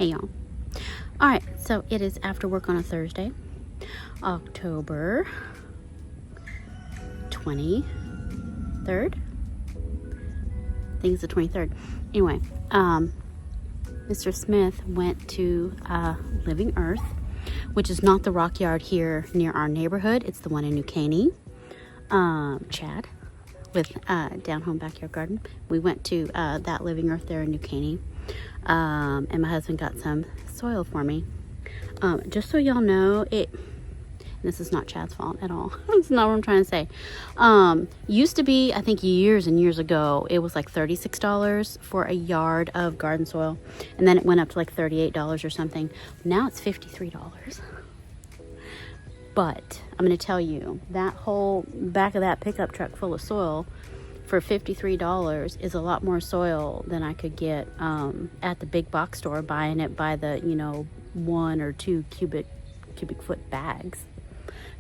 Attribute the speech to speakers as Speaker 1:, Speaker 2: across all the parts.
Speaker 1: Hey y'all. Alright, so it is after work on a Thursday, October 23rd. I think it's the 23rd. Anyway, Mr. Smith went to Living Earth, which is not the Rock Yard here near our neighborhood. It's the one in New Caney. Chad with Down Home Backyard Garden. We went to that Living Earth there in New Caney. And my husband got some soil for me. Just so y'all know, this is not Chad's fault at all. That's not what I'm trying to say. Used to be, I think years and years ago, it was like $36 for a yard of garden soil. And then it went up to like $38 or something. Now it's $53. But I'm going to tell you, that whole back of that pickup truck full of soil for $53 is a lot more soil than I could get at the big box store, buying it by the 1 or 2 cubic foot bags.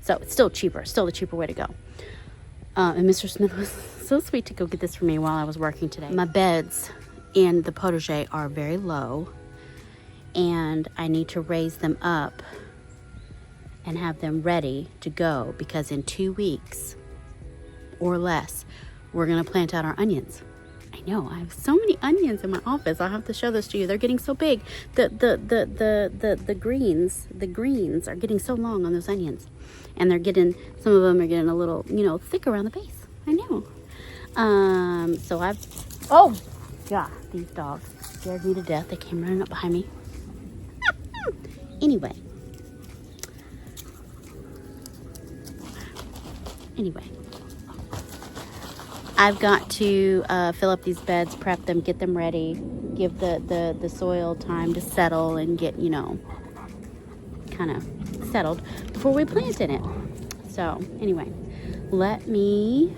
Speaker 1: So it's still cheaper, still the cheaper way to go. And Mr. Smith was so sweet to go get this for me while I was working today. My beds in the potager are very low, and I need to raise them up and have them ready to go, because in 2 weeks or less, we're gonna plant out our onions. I know, I have so many onions in my office. I'll have to show this to you. They're getting so big. The greens are getting so long on those onions. And some of them are getting a little, thick around the base. I know. Oh, God, these dogs scared me to death. They came running up behind me. Anyway, I've got to fill up these beds, prep them, get them ready, give the soil time to settle and get, kind of settled before we plant in it. So anyway, let me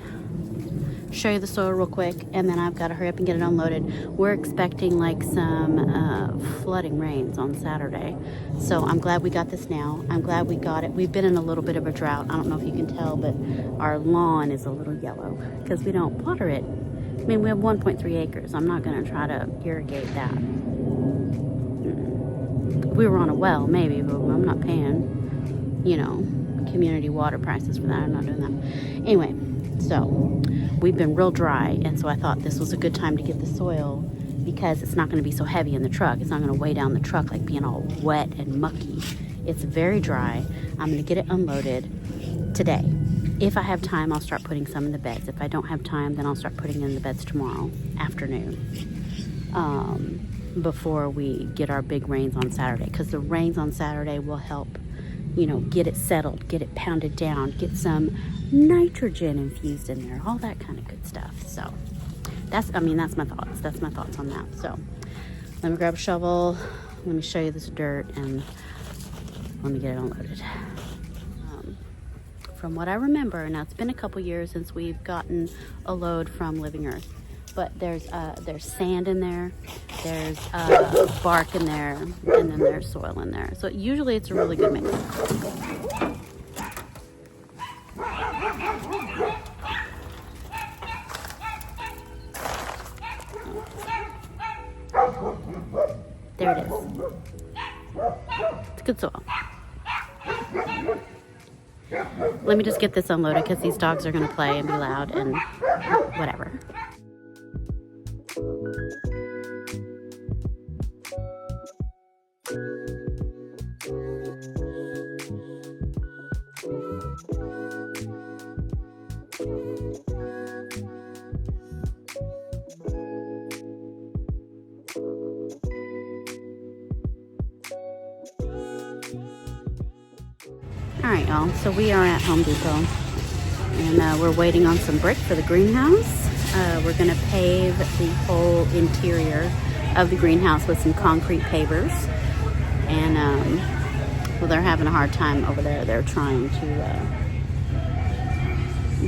Speaker 1: show you the soil real quick, and then I've got to hurry up and get it unloaded. We're expecting like some flooding rains on Saturday, so I'm glad we got this now. I'm glad we got it. We've been in a little bit of a drought. I don't know if you can tell, but our lawn is a little yellow because we don't water it. I mean, we have 1.3 acres. I'm not going to try to irrigate that. If we were on a well, maybe, but I'm not paying, community water prices for that. I'm not doing that. Anyway, so we've been real dry, and so I thought this was a good time to get the soil, because it's not going to be so heavy in the truck. It's not going to weigh down the truck like being all wet and mucky. It's very dry. I'm going to get it unloaded today. If I have time, I'll start putting some in the beds. If I don't have time, then I'll start putting it in the beds tomorrow afternoon, before we get our big rains on Saturday, because the rains on Saturday will help, get it settled, get it pounded down, get some nitrogen infused in there, all that kind of good stuff. So that's my thoughts. That's my thoughts on that. So let me grab a shovel, let me show you this dirt, and let me get it unloaded. From what I remember, now it's been a couple years since we've gotten a load from Living Earth, but there's sand in there, there's bark in there, and then there's soil in there. So usually it's a really good mix. There it is. It's good soil. Let me just get this unloaded, because these dogs are going to play and be loud and whatever. Alright y'all, so we are at Home Depot, and we're waiting on some brick for the greenhouse. We're going to pave the whole interior of the greenhouse with some concrete pavers, and well, they're having a hard time over there. They're trying to,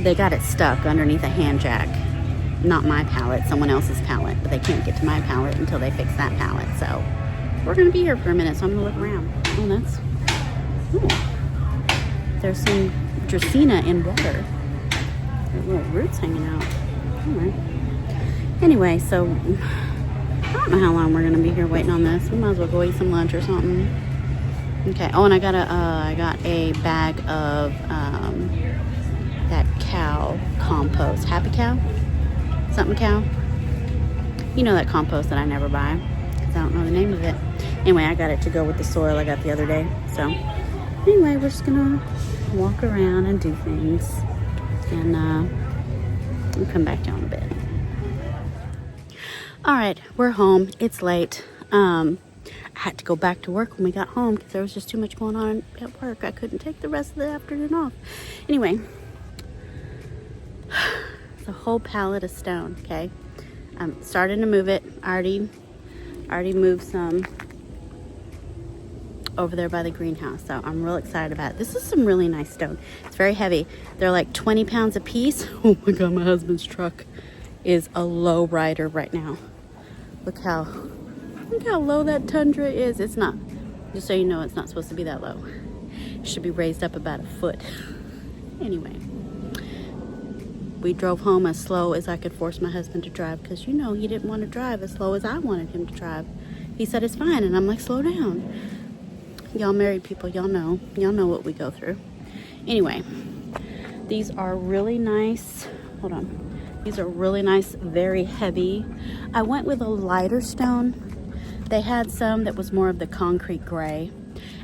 Speaker 1: they got it stuck underneath a hand jack. Not my pallet, someone else's pallet, but they can't get to my pallet until they fix that pallet. So we're going to be here for a minute, so I'm going to look around. Oh, that's, ooh. There's some Dracaena in water. There's little roots hanging out. Anyway, so I don't don't know how long we're gonna be here waiting on this. We might as well go eat some lunch or something. Okay. Oh, and I got a bag of that cow compost. Happy Cow? Something cow? You know, that compost that I never buy because I don't know the name of it. Anyway, I got it to go with the soil I got the other day. So anyway, we're just gonna walk around and do things, and we'll come back down a bit. All right, we're home. It's late. I had to go back to work when we got home because there was just too much going on at work. I couldn't take the rest of the afternoon off. Anyway, it's a whole pallet of stone. Okay, I'm starting to move it. I already moved some over there by the greenhouse, so I'm real excited about it. This is some really nice stone. It's very heavy. They're like 20 pounds a piece. Oh my god, my husband's truck is a low rider right now. Look how low that Tundra is. It's not, just so you know, it's not supposed to be that low. It should be raised up about a foot. Anyway, we drove home as slow as I could force my husband to drive because, you know, he didn't want to drive as slow as I wanted him to drive. He said it's fine, and I'm like, slow down. Y'all married people, y'all know what we go through. Anyway, these are really nice. Hold on. These are really nice, very heavy. I went with a lighter stone. They had some that was more of the concrete gray,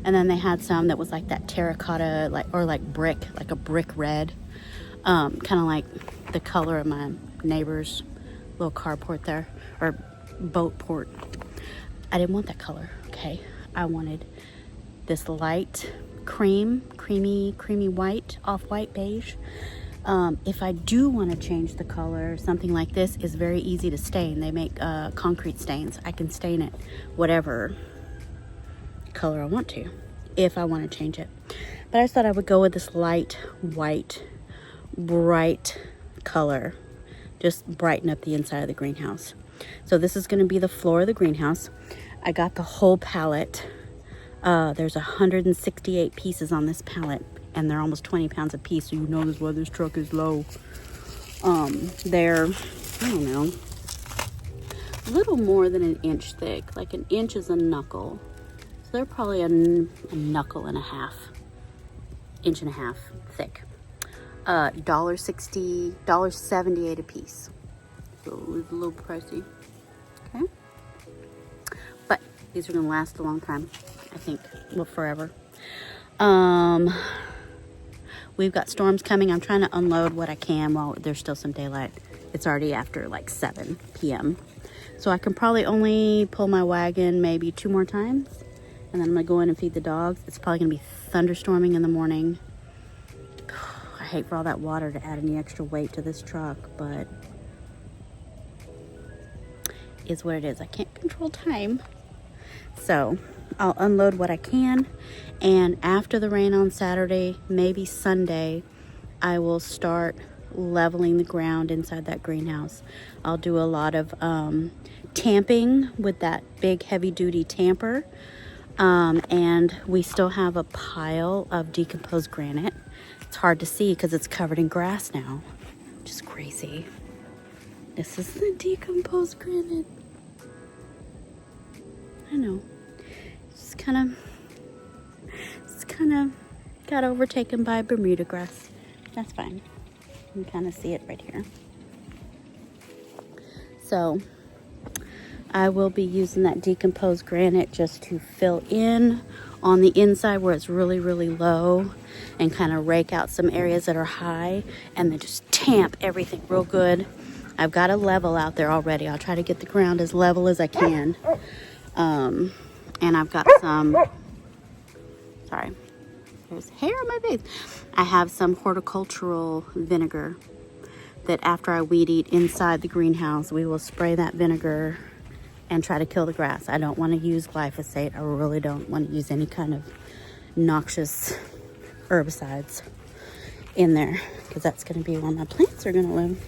Speaker 1: and then they had some that was like that terracotta, like brick, like a brick red, kind of like the color of my neighbor's little carport there, or boat port. I didn't want that color. Okay, I wanted this light creamy white, off-white beige. If I do want to change the color, something like this is very easy to stain. They make concrete stains. I can stain it whatever color I want to, if I want to change it. But I just thought I would go with this light white, bright color. Just brighten up the inside of the greenhouse. So this is going to be the floor of the greenhouse. I got the whole pallet. There's 168 pieces on this pallet, and they're almost 20 pounds a piece, so you know this why this truck is low. They're, I don't know, a little more than an inch thick. Like an inch is a knuckle. So they're probably a knuckle and a half, inch and a half thick. $1.60, $1.78 a piece. So it's a little pricey. Okay. But these are gonna last a long time. I think, well, forever. We've got storms coming. I'm trying to unload what I can while there's still some daylight. It's already after like 7 p.m. So I can probably only pull my wagon maybe 2 more times. And then I'm gonna go in and feed the dogs. It's probably gonna be thunderstorming in the morning. I hate for all that water to add any extra weight to this truck, but is what it is. I can't control time. So I'll unload what I can, and after the rain on Saturday, maybe Sunday, I will start leveling the ground inside that greenhouse. I'll do a lot of tamping with that big heavy-duty tamper, and we still have a pile of decomposed granite. It's hard to see because it's covered in grass now, which is crazy. This is the decomposed granite. I know. It's kind of got overtaken by Bermuda grass. That's fine. You can kind of see it right here. So I will be using that decomposed granite just to fill in on the inside where it's really, really low, and kind of rake out some areas that are high, and then just tamp everything real good. I've got a level out there already. I'll try to get the ground as level as I can. And I've got some, sorry, there's hair on my face. I have some horticultural vinegar that after I weed eat inside the greenhouse, we will spray that vinegar and try to kill the grass. I don't want to use glyphosate. I really don't want to use any kind of noxious herbicides in there, because that's going to be where my plants are going to live.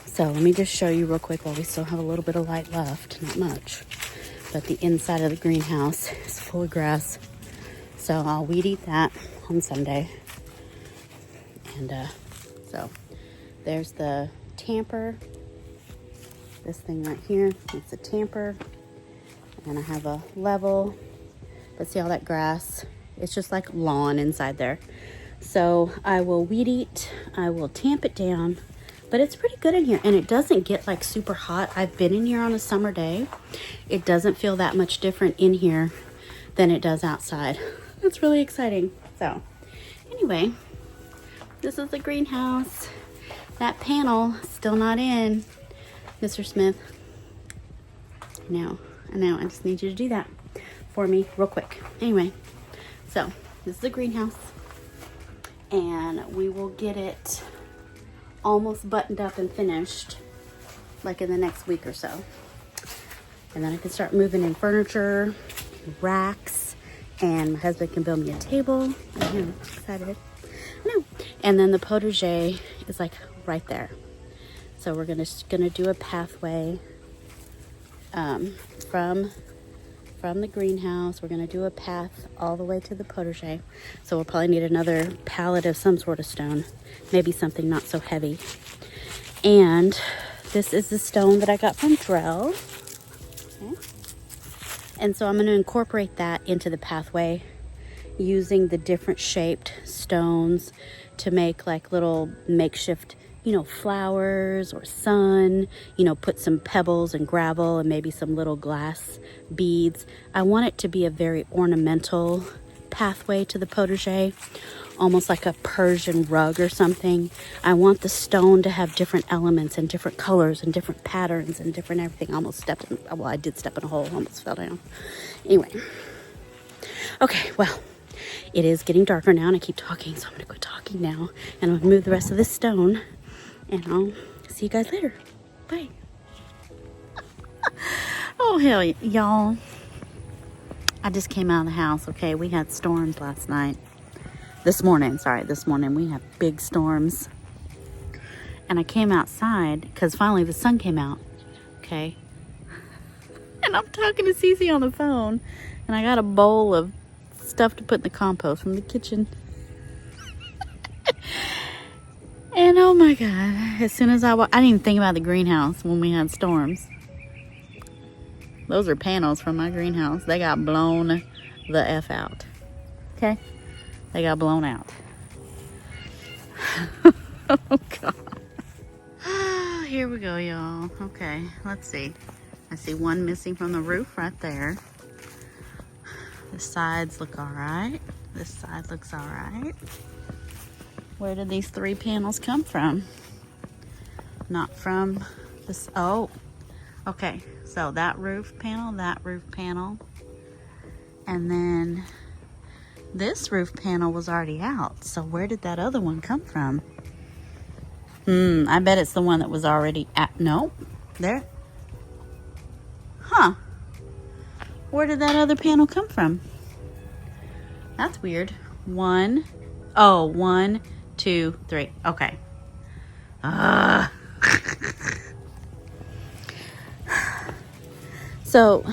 Speaker 1: So let me just show you real quick while we still have a little bit of light left. Not much. But the inside of the greenhouse is full of grass. So I'll weed eat that on Sunday. And so there's the tamper. this thing right here. It's a tamper. And I have a level. But see all that grass? It's just like lawn inside there. So I will weed eat. I will tamp it down. But it's pretty good in here. And it doesn't get like super hot. I've been in here on a summer day. It doesn't feel that much different in here than it does outside. It's really exciting. So anyway, this is the greenhouse. That panel still not in, Mr. Smith. I know. I just need you to do that for me real quick. Anyway, so this is the greenhouse, and we will get it almost buttoned up and finished like in the next week or so. And then I can start moving in furniture, racks, and my husband can build me a table. I'm excited. No. And then the potager is like right there. So we're gonna do a pathway from the greenhouse. We're gonna do a path all the way to the potager. So we'll probably need another pallet of some sort of stone, maybe something not so heavy. And this is the stone that I got from Drell. Okay. And so I'm gonna incorporate that into the pathway using the different shaped stones to make like little makeshift, flowers or sun, put some pebbles and gravel and maybe some little glass beads. I want it to be a very ornamental pathway to the potager, almost like a Persian rug or something. I want the stone to have different elements and different colors and different patterns and different everything. I did step in a hole, almost fell down. Anyway. Okay, well, it is getting darker now and I keep talking, so I'm gonna quit talking now and I'm gonna move the rest of this stone and I'll see you guys later. Bye. Oh, hell, y'all. I just came out of the house, okay? We had storms last night. This morning we have big storms. And I came outside because finally the sun came out, okay? And I'm talking to Cece on the phone and I got a bowl of stuff to put in the compost from the kitchen. And oh my God, as soon as I didn't even think about the greenhouse when we had storms. Those are panels from my greenhouse. They got blown the F out. Okay? They got blown out. Oh God. Here we go, y'all. Okay, let's see. I see one missing from the roof right there. The sides look all right. This side looks all right. Where did these 3 panels come from? Not from this. Oh, okay. So that roof panel, and then this roof panel was already out. So where did that other one come from? I bet it's the one that was already at. No, there. Huh. Where did that other panel come from? That's weird. 1, 2, 3. Okay. So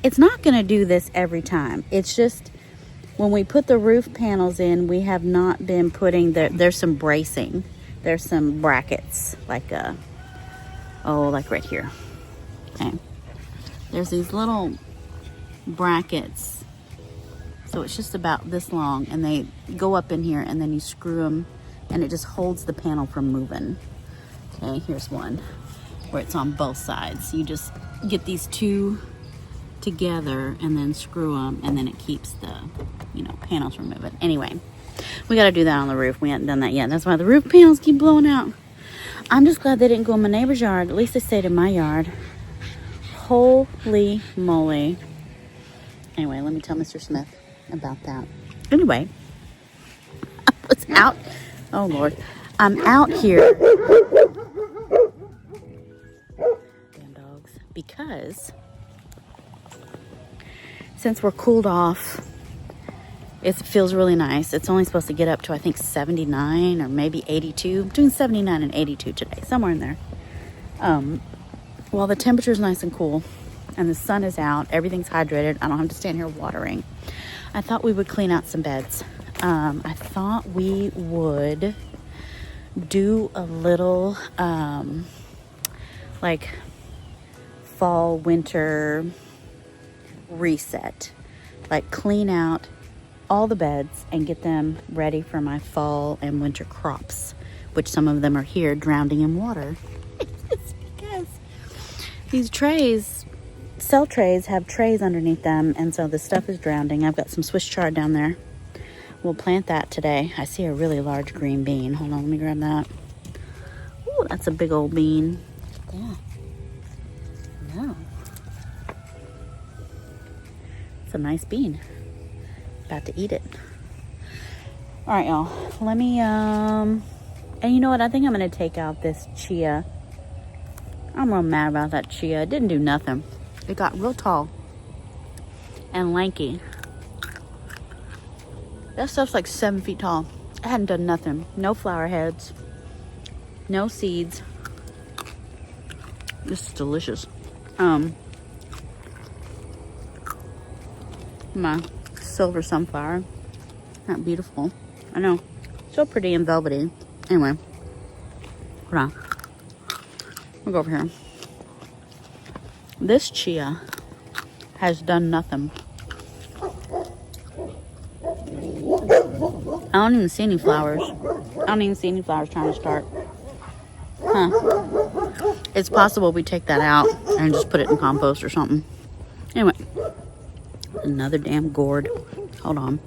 Speaker 1: it's not going to do this every time. It's just when we put the roof panels in, we have not been putting there's some bracing. There's some brackets like right here. Okay. There's these little brackets. So it's just about this long and they go up in here and then you screw them and it just holds the panel from moving. Okay, here's one where it's on both sides. You just get these 2 together and then screw them and then it keeps the, panels from moving. Anyway, we got to do that on the roof. We haven't done that yet. That's why the roof panels keep blowing out. I'm just glad they didn't go in my neighbor's yard. At least they stayed in my yard. Holy moly. Anyway, let me tell Mr. Smith about that. Anyway, I was out. Oh Lord, I'm out here. Damn dogs. Because since we're cooled off, it feels really nice. It's only supposed to get up to I think 79 or maybe 82, between 79 and 82 today, somewhere in there. Well, the temperature's nice and cool and the sun is out, everything's hydrated. I don't have to stand here watering. I thought we would clean out some beds. I thought we would do a little like fall, winter reset. Like clean out all the beds and get them ready for my fall and winter crops, which some of them are here drowning in water. It's because these trays, cell trays, have trays underneath them, and so the stuff is drowning. I've got some Swiss chard down there. We'll plant that today. I see a really large green bean. Hold on, let me grab that. Ooh, that's a big old bean. Yeah. No. It's a nice bean. About to eat it. All right, y'all. Let me, and you know what? I think I'm going to take out this chia. I'm real mad about that chia. It didn't do nothing. It got real tall and lanky. That stuff's like 7 feet tall. It hadn't done nothing. No flower heads. No seeds. This is delicious. My silver sunflower. Isn't that beautiful? I know. So pretty and velvety. Anyway. Hold on. We'll go over here. This chia has done nothing. I don't even see any flowers. I don't even see any flowers trying to start. Huh. It's possible we take that out and just put it in compost or something. Anyway. Another damn gourd. Hold on.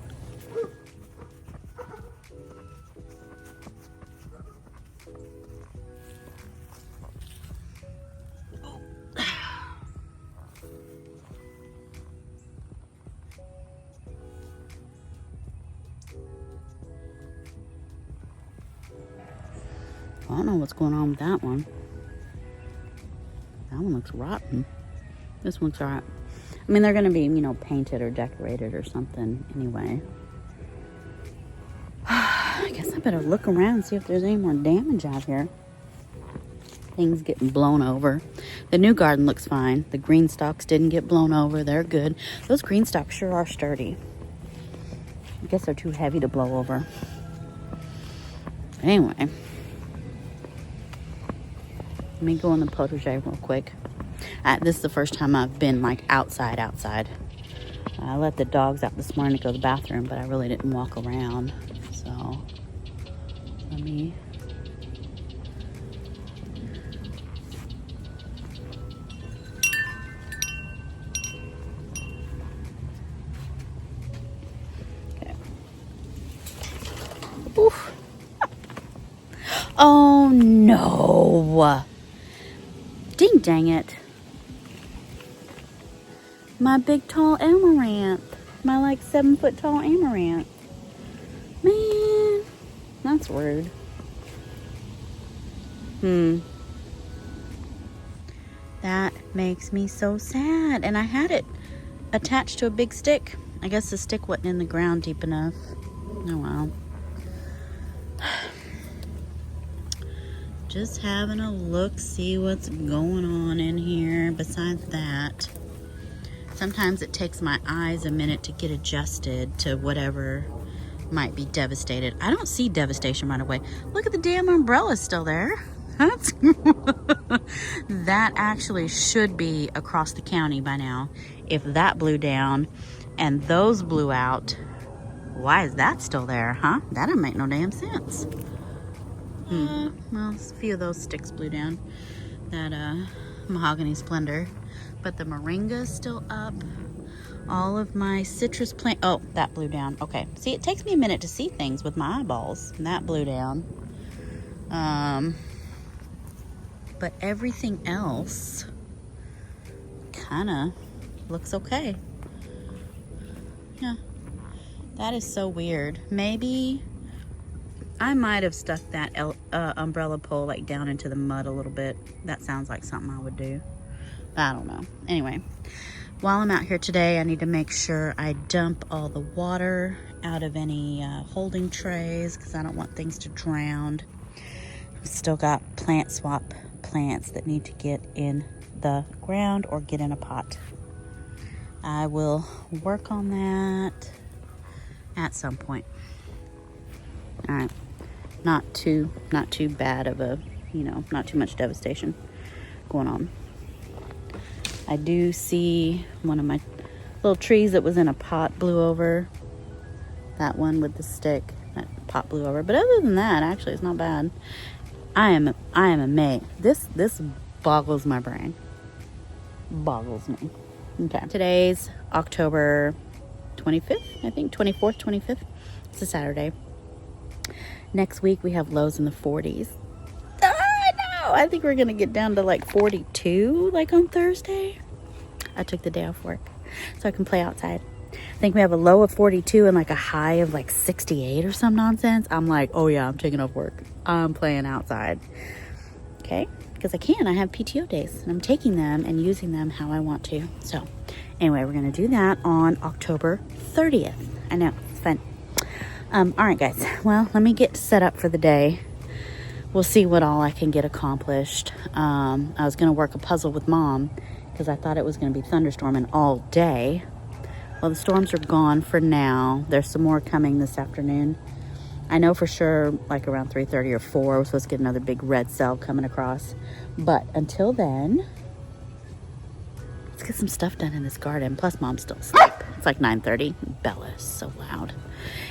Speaker 1: I don't know what's going on with that one. That one looks rotten. This one's alright. I mean, they're going to be, you know, painted or decorated or something anyway. I guess I better look around and see if there's any more damage out here. Things getting blown over. The new garden looks fine. The green stalks didn't get blown over. They're good. Those green stalks sure are sturdy. I guess they're too heavy to blow over. Anyway. Let me go in the potager real quick. This is the first time I've been like outside. I let the dogs out this morning to go to the bathroom, but I really didn't walk around. So let me. Okay. Oof. Oh no. Ding dang it. My big tall amaranth. My like 7 foot tall amaranth. Man, that's rude. That makes me so sad. And I had it attached to a big stick. I guess the stick wasn't in the ground deep enough. Oh well. Just having a look, see what's going on in here. Besides that, sometimes it takes my eyes a minute to get adjusted to whatever might be devastated. I don't see devastation right away. Look at the damn umbrella still there. That's that actually should be across the county by now. If that blew down and those blew out, why is that still there, huh? That doesn't make no damn sense. Well, a few of those sticks blew down. That mahogany splendor. But the moringa is still up. All of my citrus plant. Oh, that blew down. Okay. See, it takes me a minute to see things with my eyeballs. And that blew down. But everything else kind of looks okay. Yeah. That is so weird. Maybe I might have stuck that umbrella pole like down into the mud a little bit. That sounds like something I would do. I don't know. Anyway, while I'm out here today, I need to make sure I dump all the water out of any holding trays because I don't want things to drown. I've still got plant swap plants that need to get in the ground or get in a pot. I will work on that at some point. All right. Not too bad of a, not too much devastation. going on. I do see one of my little trees that was in a pot blew over. That one with the stick, that pot blew over. But other than that, actually, it's not bad. I am amazed. This boggles my brain. Boggles me. Okay. Today's October 25th, I think. 24th, 25th. It's a Saturday. Next week, we have lows in the 40s. I know. I think we're going to get down to like 42, like on Thursday. I took the day off work so I can play outside. I think we have a low of 42 and like a high of like 68 or some nonsense. I'm like, oh yeah, I'm taking off work. I'm playing outside. Okay? Because I can. I have PTO days. And I'm taking them and using them how I want to. So, anyway, we're going to do that on October 30th. I know. It's fun. All right, guys. Well, let me get set up for the day. We'll see what all I can get accomplished. I was going to work a puzzle with Mom because I thought it was going to be thunderstorming all day. Well, the storms are gone for now. There's some more coming this afternoon. I know for sure, like around 3:30 or 4, we're supposed to get another big red cell coming across. But until then, let's get some stuff done in this garden. Plus, Mom's still asleep. It's like 9:30. Bella is so loud.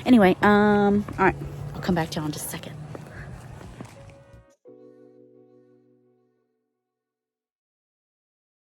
Speaker 1: Anyway, all right. I'll come back to y'all in just a second.